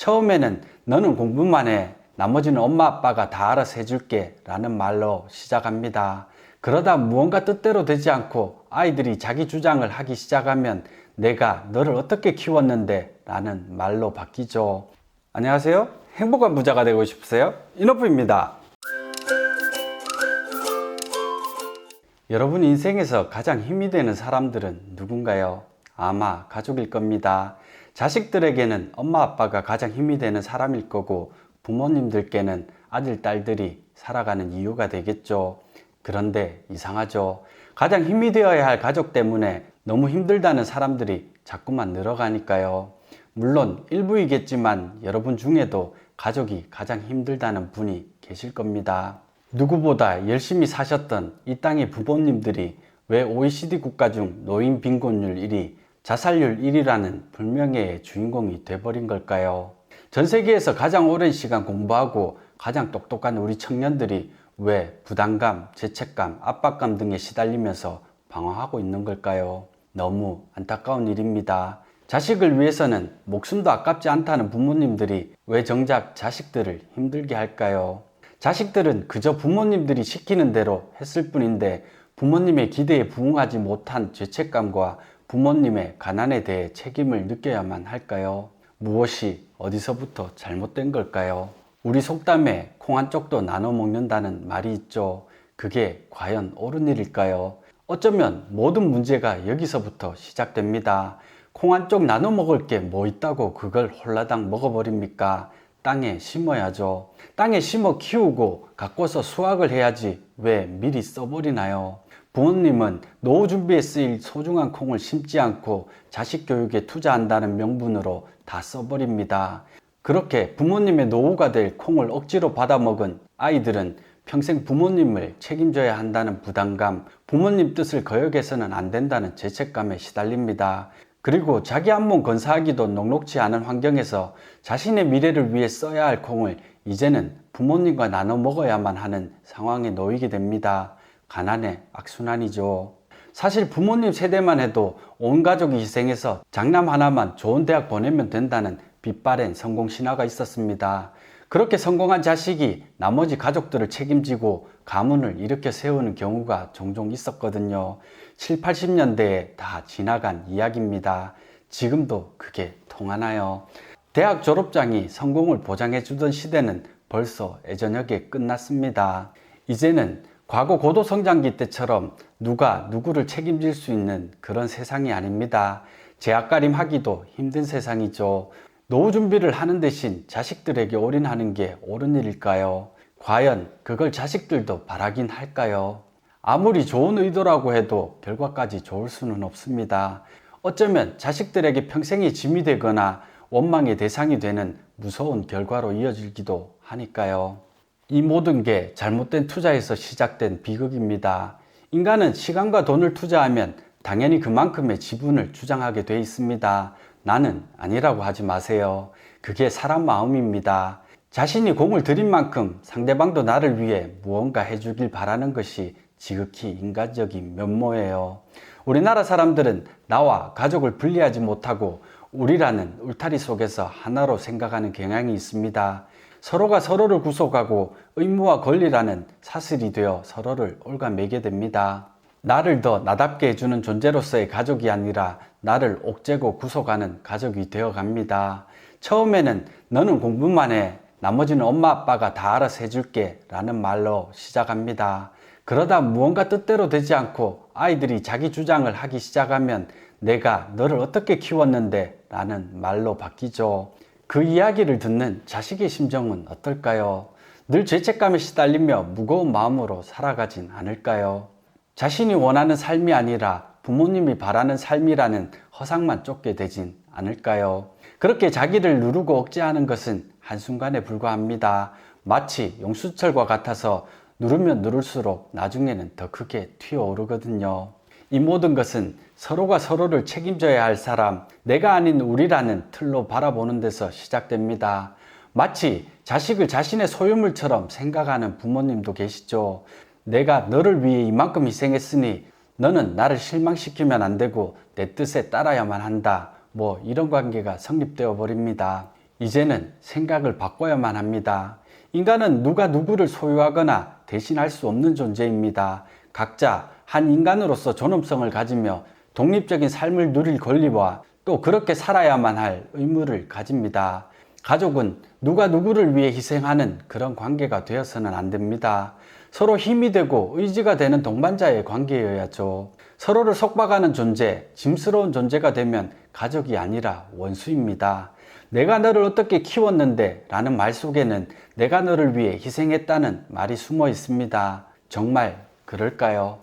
처음에는 너는 공부만 해. 나머지는 엄마 아빠가 다 알아서 해줄게 라는 말로 시작합니다. 그러다 무언가 뜻대로 되지 않고 아이들이 자기 주장을 하기 시작하면 내가 너를 어떻게 키웠는데 라는 말로 바뀌죠. 안녕하세요. 행복한 부자가 되고 싶으세요? 이노프입니다. 여러분 인생에서 가장 힘이 되는 사람들은 누군가요? 아마 가족일 겁니다. 자식들에게는 엄마 아빠가 가장 힘이 되는 사람일 거고 부모님들께는 아들 딸들이 살아가는 이유가 되겠죠. 그런데 이상하죠. 가장 힘이 되어야 할 가족 때문에 너무 힘들다는 사람들이 자꾸만 늘어가니까요. 물론 일부이겠지만 여러분 중에도 가족이 가장 힘들다는 분이 계실 겁니다. 누구보다 열심히 사셨던 이 땅의 부모님들이 왜 OECD 국가 중 노인 빈곤율 1위, 자살률 1위라는 불명예의 주인공이 돼버린 걸까요? 전 세계에서 가장 오랜 시간 공부하고 가장 똑똑한 우리 청년들이 왜 부담감, 죄책감, 압박감 등에 시달리면서 방황하고 있는 걸까요? 너무 안타까운 일입니다. 자식을 위해서는 목숨도 아깝지 않다는 부모님들이 왜 정작 자식들을 힘들게 할까요? 자식들은 그저 부모님들이 시키는 대로 했을 뿐인데 부모님의 기대에 부응하지 못한 죄책감과 부모님의 가난에 대해 책임을 느껴야만 할까요? 무엇이 어디서부터 잘못된 걸까요? 우리 속담에 콩 한쪽도 나눠 먹는다는 말이 있죠. 그게 과연 옳은 일일까요? 어쩌면 모든 문제가 여기서부터 시작됩니다. 콩 한쪽 나눠 먹을 게 뭐 있다고 그걸 홀라당 먹어버립니까? 땅에 심어야죠. 땅에 심어 키우고 가꿔서 수확을 해야지 왜 미리 써버리나요? 부모님은 노후 준비에 쓰일 소중한 콩을 심지 않고 자식 교육에 투자한다는 명분으로 다 써버립니다. 그렇게 부모님의 노후가 될 콩을 억지로 받아먹은 아이들은 평생 부모님을 책임져야 한다는 부담감, 부모님 뜻을 거역해서는 안 된다는 죄책감에 시달립니다. 그리고 자기 한 몸 건사하기도 녹록지 않은 환경에서 자신의 미래를 위해 써야 할 콩을 이제는 부모님과 나눠 먹어야만 하는 상황에 놓이게 됩니다. 가난의 악순환이죠. 사실 부모님 세대만 해도 온 가족이 희생해서 장남 하나만 좋은 대학 보내면 된다는 빛바랜 성공 신화가 있었습니다. 그렇게 성공한 자식이 나머지 가족들을 책임지고 가문을 일으켜 세우는 경우가 종종 있었거든요. 7, 80년대에 다 지나간 이야기입니다. 지금도 그게 통하나요? 대학 졸업장이 성공을 보장해 주던 시대는 벌써 예전역에 끝났습니다. 이제는 과거 고도 성장기 때처럼 누가 누구를 책임질 수 있는 그런 세상이 아닙니다. 제앗가림 하기도 힘든 세상이죠. 노후 준비를 하는 대신 자식들에게 올인하는 게 옳은 일일까요? 과연 그걸 자식들도 바라긴 할까요? 아무리 좋은 의도라고 해도 결과까지 좋을 수는 없습니다. 어쩌면 자식들에게 평생의 짐이 되거나 원망의 대상이 되는 무서운 결과로 이어지기도 하니까요. 이 모든 게 잘못된 투자에서 시작된 비극입니다. 인간은 시간과 돈을 투자하면 당연히 그만큼의 지분을 주장하게 돼 있습니다. 나는 아니라고 하지 마세요. 그게 사람 마음입니다. 자신이 공을 들인 만큼 상대방도 나를 위해 무언가 해주길 바라는 것이 지극히 인간적인 면모예요. 우리나라 사람들은 나와 가족을 분리하지 못하고 우리라는 울타리 속에서 하나로 생각하는 경향이 있습니다. 서로가 서로를 구속하고 의무와 권리라는 사슬이 되어 서로를 옭아매게 됩니다. 나를 더 나답게 해주는 존재로서의 가족이 아니라 나를 옥죄고 구속하는 가족이 되어갑니다. 처음에는 너는 공부만 해. 나머지는 엄마 아빠가 다 알아서 해줄게 라는 말로 시작합니다. 그러다 무언가 뜻대로 되지 않고 아이들이 자기 주장을 하기 시작하면 내가 너를 어떻게 키웠는데 라는 말로 바뀌죠. 그 이야기를 듣는 자식의 심정은 어떨까요? 늘 죄책감에 시달리며 무거운 마음으로 살아가진 않을까요? 자신이 원하는 삶이 아니라 부모님이 바라는 삶이라는 허상만 쫓게 되진 않을까요? 그렇게 자기를 누르고 억제하는 것은 한순간에 불과합니다. 마치 용수철과 같아서 누르면 누를수록 나중에는 더 크게 튀어오르거든요. 이 모든 것은 서로가 서로를 책임져야 할 사람, 내가 아닌 우리라는 틀로 바라보는 데서 시작됩니다. 마치 자식을 자신의 소유물처럼 생각하는 부모님도 계시죠. 내가 너를 위해 이만큼 희생했으니 너는 나를 실망시키면 안 되고 내 뜻에 따라야만 한다. 이런 관계가 성립되어 버립니다. 이제는 생각을 바꿔야만 합니다. 인간은 누가 누구를 소유하거나 대신할 수 없는 존재입니다. 각자 한 인간으로서 존엄성을 가지며 독립적인 삶을 누릴 권리와 또 그렇게 살아야만 할 의무를 가집니다. 가족은 누가 누구를 위해 희생하는 그런 관계가 되어서는 안 됩니다. 서로 힘이 되고 의지가 되는 동반자의 관계여야죠. 서로를 속박하는 존재, 짐스러운 존재가 되면 가족이 아니라 원수입니다. 내가 너를 어떻게 키웠는데 라는 말 속에는 내가 너를 위해 희생했다는 말이 숨어 있습니다. 정말 그럴까요?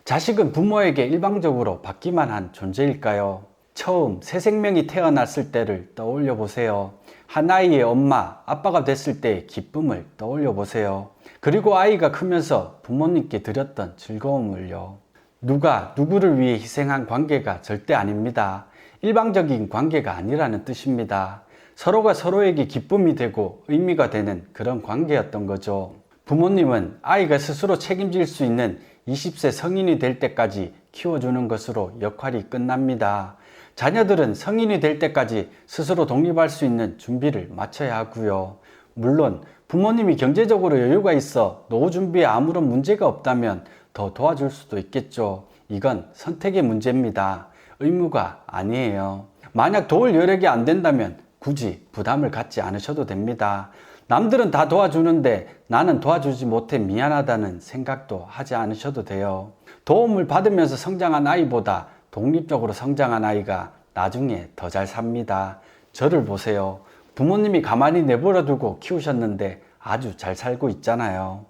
자식은 부모에게 일방적으로 받기만 한 존재일까요? 처음 새 생명이 태어났을 때를 떠올려 보세요. 한 아이의 엄마, 아빠가 됐을 때의 기쁨을 떠올려 보세요. 그리고 아이가 크면서 부모님께 드렸던 즐거움을요. 누가 누구를 위해 희생한 관계가 절대 아닙니다. 일방적인 관계가 아니라는 뜻입니다. 서로가 서로에게 기쁨이 되고 의미가 되는 그런 관계였던 거죠. 부모님은 아이가 스스로 책임질 수 있는 20세 성인이 될 때까지 키워주는 것으로 역할이 끝납니다. 자녀들은 성인이 될 때까지 스스로 독립할 수 있는 준비를 마쳐야 하고요. 물론 부모님이 경제적으로 여유가 있어 노후 준비에 아무런 문제가 없다면 더 도와줄 수도 있겠죠. 이건 선택의 문제입니다. 의무가 아니에요. 만약 도울 여력이 안 된다면 굳이 부담을 갖지 않으셔도 됩니다. 남들은 다 도와주는데 나는 도와주지 못해 미안하다는 생각도 하지 않으셔도 돼요. 도움을 받으면서 성장한 아이보다 독립적으로 성장한 아이가 나중에 더 잘 삽니다. 저를 보세요. 부모님이 가만히 내버려 두고 키우셨는데 아주 잘 살고 있잖아요.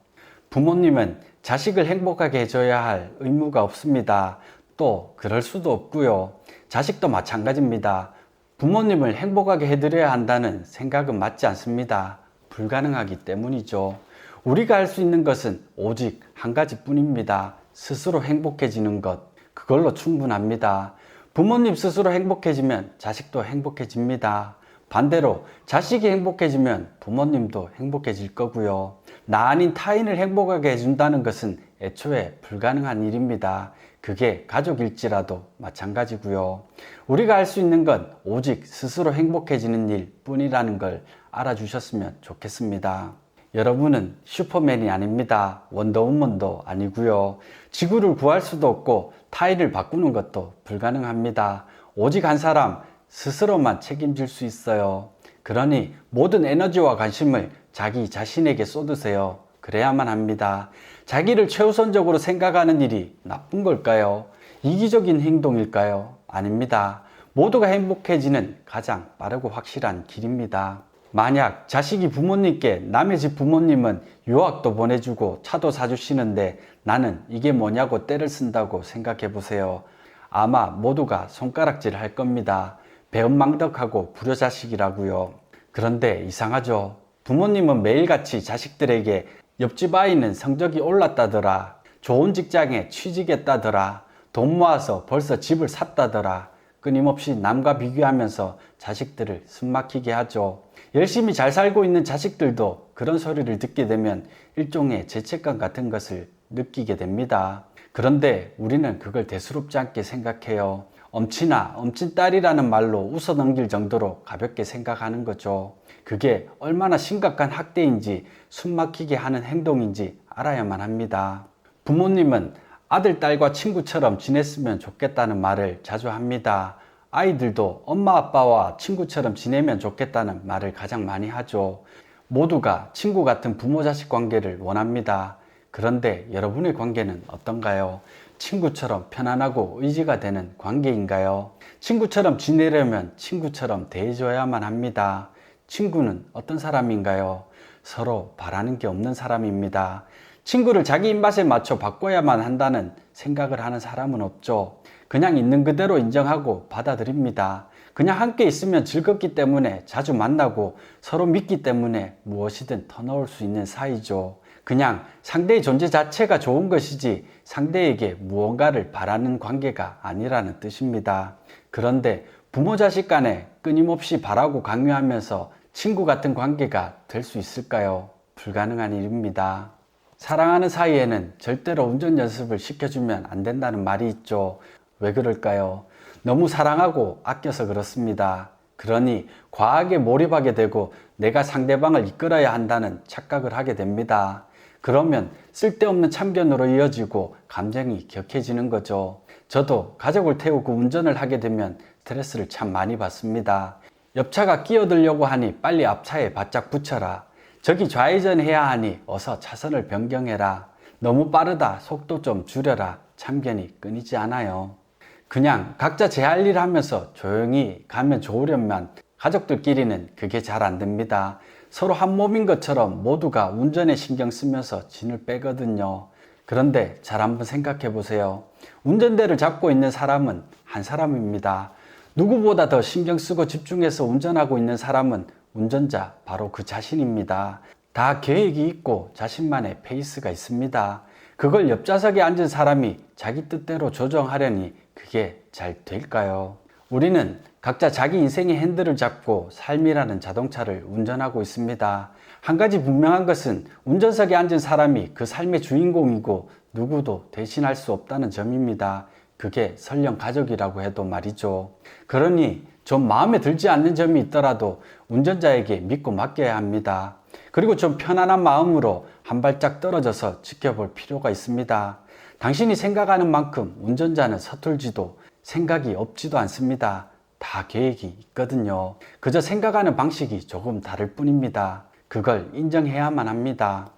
부모님은 자식을 행복하게 해줘야 할 의무가 없습니다. 또 그럴 수도 없고요. 자식도 마찬가지입니다. 부모님을 행복하게 해드려야 한다는 생각은 맞지 않습니다. 불가능하기 때문이죠. 우리가 할 수 있는 것은 오직 한 가지뿐입니다. 스스로 행복해지는 것. 그걸로 충분합니다. 부모님 스스로 행복해지면 자식도 행복해집니다. 반대로 자식이 행복해지면 부모님도 행복해질 거고요. 나 아닌 타인을 행복하게 해준다는 것은 애초에 불가능한 일입니다. 그게 가족일지라도 마찬가지고요. 우리가 할 수 있는 건 오직 스스로 행복해지는 일 뿐이라는 걸 알아주셨으면 좋겠습니다. 여러분은 슈퍼맨이 아닙니다. 원더우먼도 아니고요. 지구를 구할 수도 없고 타인을 바꾸는 것도 불가능합니다. 오직 한 사람 스스로만 책임질 수 있어요. 그러니 모든 에너지와 관심을 자기 자신에게 쏟으세요. 그래야만 합니다. 자기를 최우선적으로 생각하는 일이 나쁜 걸까요? 이기적인 행동일까요? 아닙니다. 모두가 행복해지는 가장 빠르고 확실한 길입니다. 만약 자식이 부모님께 남의 집 부모님은 유학도 보내주고 차도 사주시는데 나는 이게 뭐냐고 떼를 쓴다고 생각해 보세요. 아마 모두가 손가락질 할 겁니다. 배은망덕하고 불효자식이라고요. 그런데 이상하죠. 부모님은 매일같이 자식들에게 옆집 아이는 성적이 올랐다더라, 좋은 직장에 취직했다더라, 돈 모아서 벌써 집을 샀다더라, 끊임없이 남과 비교하면서 자식들을 숨막히게 하죠. 열심히 잘 살고 있는 자식들도 그런 소리를 듣게 되면 일종의 죄책감 같은 것을 느끼게 됩니다. 그런데 우리는 그걸 대수롭지 않게 생각해요. 엄친아, 엄친딸이라는 말로 웃어 넘길 정도로 가볍게 생각하는 거죠. 그게 얼마나 심각한 학대인지 숨막히게 하는 행동인지 알아야만 합니다. 부모님은 아들, 딸과 친구처럼 지냈으면 좋겠다는 말을 자주 합니다. 아이들도 엄마, 아빠와 친구처럼 지내면 좋겠다는 말을 가장 많이 하죠. 모두가 친구 같은 부모 자식 관계를 원합니다. 그런데 여러분의 관계는 어떤가요? 친구처럼 편안하고 의지가 되는 관계인가요? 친구처럼 지내려면 친구처럼 대해줘야만 합니다. 친구는 어떤 사람인가요? 서로 바라는 게 없는 사람입니다. 친구를 자기 입맛에 맞춰 바꿔야만 한다는 생각을 하는 사람은 없죠. 그냥 있는 그대로 인정하고 받아들입니다. 그냥 함께 있으면 즐겁기 때문에 자주 만나고 서로 믿기 때문에 무엇이든 터놓을 수 있는 사이죠. 그냥 상대의 존재 자체가 좋은 것이지 상대에게 무언가를 바라는 관계가 아니라는 뜻입니다. 그런데 부모 자식 간에 끊임없이 바라고 강요하면서 친구 같은 관계가 될 수 있을까요? 불가능한 일입니다. 사랑하는 사이에는 절대로 운전 연습을 시켜주면 안 된다는 말이 있죠. 왜 그럴까요? 너무 사랑하고 아껴서 그렇습니다. 그러니 과하게 몰입하게 되고 내가 상대방을 이끌어야 한다는 착각을 하게 됩니다. 그러면 쓸데없는 참견으로 이어지고 감정이 격해지는 거죠. 저도 가족을 태우고 운전을 하게 되면 스트레스를 참 많이 받습니다. 옆차가 끼어들려고 하니 빨리 앞차에 바짝 붙여라. 저기 좌회전해야 하니 어서 차선을 변경해라. 너무 빠르다. 속도 좀 줄여라. 참견이 끊이지 않아요. 그냥 각자 제 할 일 하면서 조용히 가면 좋으련만 가족들끼리는 그게 잘 안 됩니다. 서로 한 몸인 것처럼 모두가 운전에 신경 쓰면서 진을 빼거든요. 그런데 잘 한번 생각해 보세요. 운전대를 잡고 있는 사람은 한 사람입니다. 누구보다 더 신경 쓰고 집중해서 운전하고 있는 사람은 운전자, 바로 그 자신입니다. 다 계획이 있고 자신만의 페이스가 있습니다. 그걸 옆좌석에 앉은 사람이 자기 뜻대로 조정하려니 그게 잘 될까요? 우리는 각자 자기 인생의 핸들을 잡고 삶이라는 자동차를 운전하고 있습니다. 한 가지 분명한 것은 운전석에 앉은 사람이 그 삶의 주인공이고 누구도 대신할 수 없다는 점입니다. 그게 설령 가족이라고 해도 말이죠. 그러니 좀 마음에 들지 않는 점이 있더라도 운전자에게 믿고 맡겨야 합니다. 그리고 좀 편안한 마음으로 한 발짝 떨어져서 지켜볼 필요가 있습니다. 당신이 생각하는 만큼 운전자는 서툴지도 생각이 없지도 않습니다. 다 계획이 있거든요. 그저 생각하는 방식이 조금 다를 뿐입니다. 그걸 인정해야만 합니다.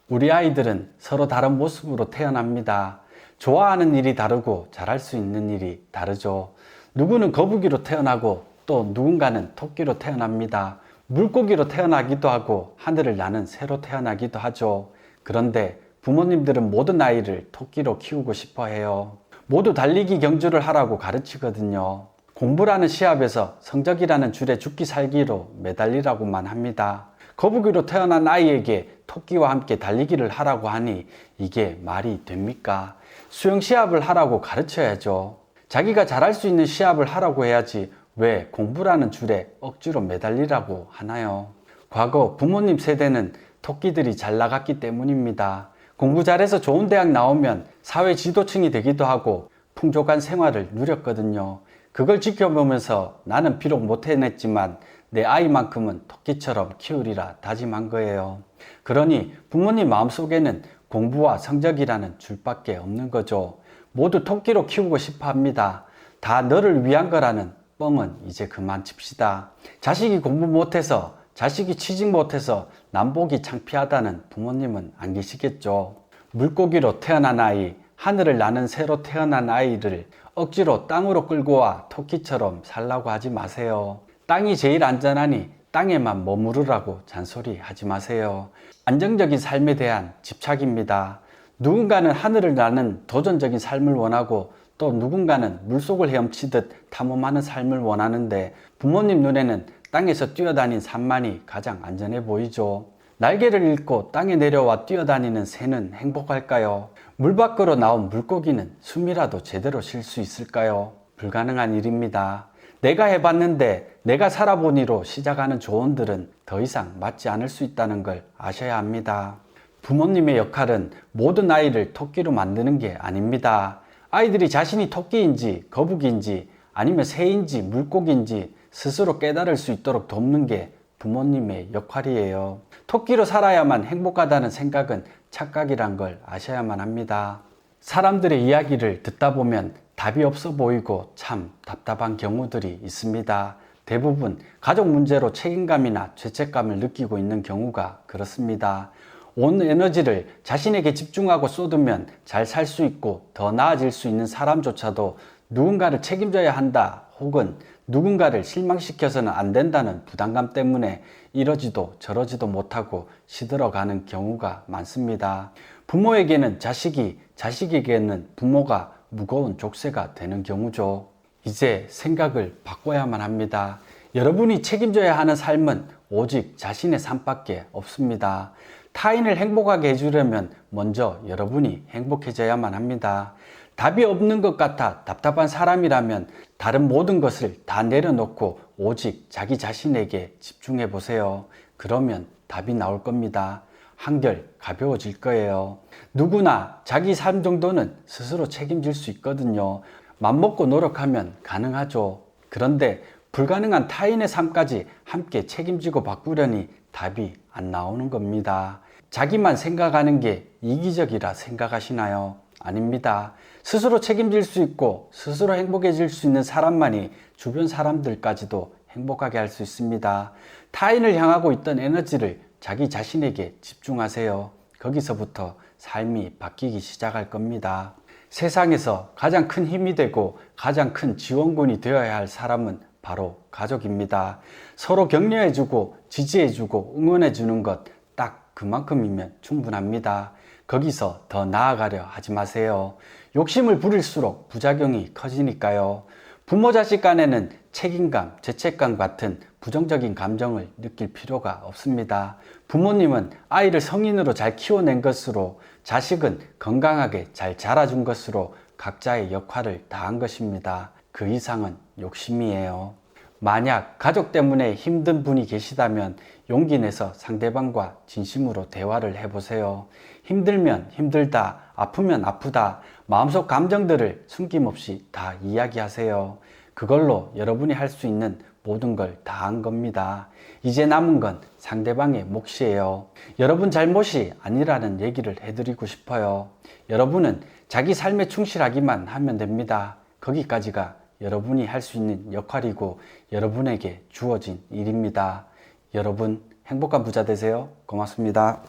우리 아이들은 서로 다른 모습으로 태어납니다. 좋아하는 일이 다르고 잘할 수 있는 일이 다르죠. 누구는 거북이로 태어나고 또 누군가는 토끼로 태어납니다. 물고기로 태어나기도 하고 하늘을 나는 새로 태어나기도 하죠. 그런데 부모님들은 모든 아이를 토끼로 키우고 싶어 해요. 모두 달리기 경주를 하라고 가르치거든요. 공부라는 시합에서 성적이라는 줄에 죽기 살기로 매달리라고만 합니다. 거북이로 태어난 아이에게 토끼와 함께 달리기를 하라고 하니 이게 말이 됩니까? 수영 시합을 하라고 가르쳐야죠. 자기가 잘할 수 있는 시합을 하라고 해야지 왜 공부라는 줄에 억지로 매달리라고 하나요? 과거 부모님 세대는 토끼들이 잘 나갔기 때문입니다. 공부 잘해서 좋은 대학 나오면 사회 지도층이 되기도 하고 풍족한 생활을 누렸거든요. 그걸 지켜보면서 나는 비록 못 해냈지만 내 아이만큼은 토끼처럼 키우리라 다짐한 거예요. 그러니 부모님 마음속에는 공부와 성적이라는 줄밖에 없는 거죠. 모두 토끼로 키우고 싶어 합니다. 다 너를 위한 거라는 뻥은 이제 그만 칩시다. 자식이 공부 못해서, 자식이 취직 못해서 남보기 창피하다는 부모님은 안 계시겠죠. 물고기로 태어난 아이, 하늘을 나는 새로 태어난 아이를 억지로 땅으로 끌고 와 토끼처럼 살라고 하지 마세요. 땅이 제일 안전하니 땅에만 머무르라고 잔소리 하지 마세요. 안정적인 삶에 대한 집착입니다. 누군가는 하늘을 나는 도전적인 삶을 원하고 또 누군가는 물속을 헤엄치듯 탐험하는 삶을 원하는데 부모님 눈에는 땅에서 뛰어다닌 산만이 가장 안전해 보이죠. 날개를 잃고 땅에 내려와 뛰어다니는 새는 행복할까요? 물 밖으로 나온 물고기는 숨이라도 제대로 쉴 수 있을까요? 불가능한 일입니다. 내가 해봤는데 내가 살아보니로 시작하는 조언들은 더 이상 맞지 않을 수 있다는 걸 아셔야 합니다. 부모님의 역할은 모든 아이를 토끼로 만드는 게 아닙니다. 아이들이 자신이 토끼인지 거북이인지 아니면 새인지 물고기인지 스스로 깨달을 수 있도록 돕는 게 부모님의 역할이에요. 토끼로 살아야만 행복하다는 생각은 착각이란 걸 아셔야만 합니다. 사람들의 이야기를 듣다 보면 답이 없어 보이고 참 답답한 경우들이 있습니다. 대부분 가족 문제로 책임감이나 죄책감을 느끼고 있는 경우가 그렇습니다. 온 에너지를 자신에게 집중하고 쏟으면 잘 살 수 있고 더 나아질 수 있는 사람조차도 누군가를 책임져야 한다 혹은 누군가를 실망시켜서는 안 된다는 부담감 때문에 이러지도 저러지도 못하고 시들어가는 경우가 많습니다. 부모에게는 자식이, 자식에게는 부모가 무거운 족쇄가 되는 경우죠. 이제 생각을 바꿔야만 합니다. 여러분이 책임져야 하는 삶은 오직 자신의 삶밖에 없습니다. 타인을 행복하게 해주려면 먼저 여러분이 행복해져야만 합니다. 답이 없는 것 같아 답답한 사람이라면 다른 모든 것을 다 내려놓고 오직 자기 자신에게 집중해 보세요. 그러면 답이 나올 겁니다. 한결 가벼워질 거예요. 누구나 자기 삶 정도는 스스로 책임질 수 있거든요. 맘먹고 노력하면 가능하죠. 그런데 불가능한 타인의 삶까지 함께 책임지고 바꾸려니 답이 안 나오는 겁니다. 자기만 생각하는 게 이기적이라 생각하시나요? 아닙니다. 스스로 책임질 수 있고 스스로 행복해질 수 있는 사람만이 주변 사람들까지도 행복하게 할 수 있습니다. 타인을 향하고 있던 에너지를 자기 자신에게 집중하세요. 거기서부터 삶이 바뀌기 시작할 겁니다. 세상에서 가장 큰 힘이 되고 가장 큰 지원군이 되어야 할 사람은 바로 가족입니다. 서로 격려해주고 지지해주고 응원해주는 것 딱 그만큼이면 충분합니다. 거기서 더 나아가려 하지 마세요. 욕심을 부릴수록 부작용이 커지니까요. 부모 자식 간에는 책임감, 죄책감 같은 부정적인 감정을 느낄 필요가 없습니다. 부모님은 아이를 성인으로 잘 키워낸 것으로, 자식은 건강하게 잘 자라준 것으로 각자의 역할을 다한 것입니다. 그 이상은 욕심이에요. 만약 가족 때문에 힘든 분이 계시다면 용기 내서 상대방과 진심으로 대화를 해보세요. 힘들면 힘들다, 아프면 아프다, 마음속 감정들을 숨김없이 다 이야기하세요. 그걸로 여러분이 할 수 있는 모든 걸 다 한 겁니다. 이제 남은 건 상대방의 몫이에요. 여러분 잘못이 아니라는 얘기를 해드리고 싶어요. 여러분은 자기 삶에 충실하기만 하면 됩니다. 거기까지가 여러분이 할 수 있는 역할이고 여러분에게 주어진 일입니다. 여러분 행복한 부자 되세요. 고맙습니다.